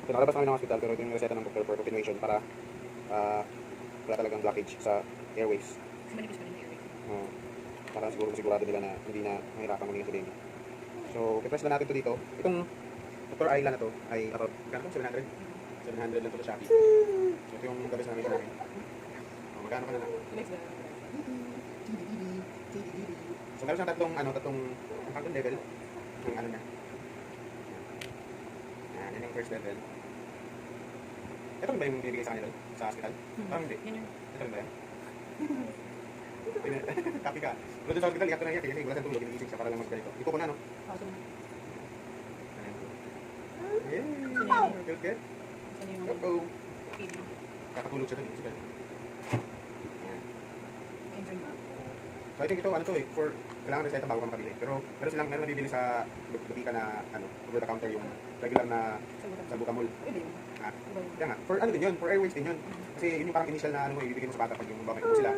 So, nakalabas namin ng hospital, pero ito yung reseta ng doctor for continuation para wala talagang blockage sa airways. Kasi manipis pa rin yung airway. Para sigurado nila na hindi na mahirapan maging insulin. So, i-press na natin to dito. Itong Dr. Ayla na to ay about, magkano to? 700? 700 lang to sa Shopee. So, ito yung gabis namin sa namin. Magkano ka na lang? Next na. So, meron siyang tatlong level ng ano niya. Yan yung first level. Ito rin ba yung bibigay sa kanila sa hospital? Parang hindi. Yan yun. Ito rin ba yan? Copy ka. Pero doon sa hospital, iyak ko na iyak kasi wala siyang tulog, iniisip siya para lang mag-ganito. Iko ko na, no? Awesome. Yay! Good, good. Saan yung Uh-oh. baby? Kakatulog siya doon, hospital. Enjoy ba? So I think ito, for kailangan reseta bago ka makabili. Pero meron nabibili sa Lupika na, over the counter yung regular na salbutamol. Pwede yun. Kaya nga, for din yun, for airways din yun. Kasi yun yung parang initial na ibibigay mo sa bata pag yung bakit mo sila.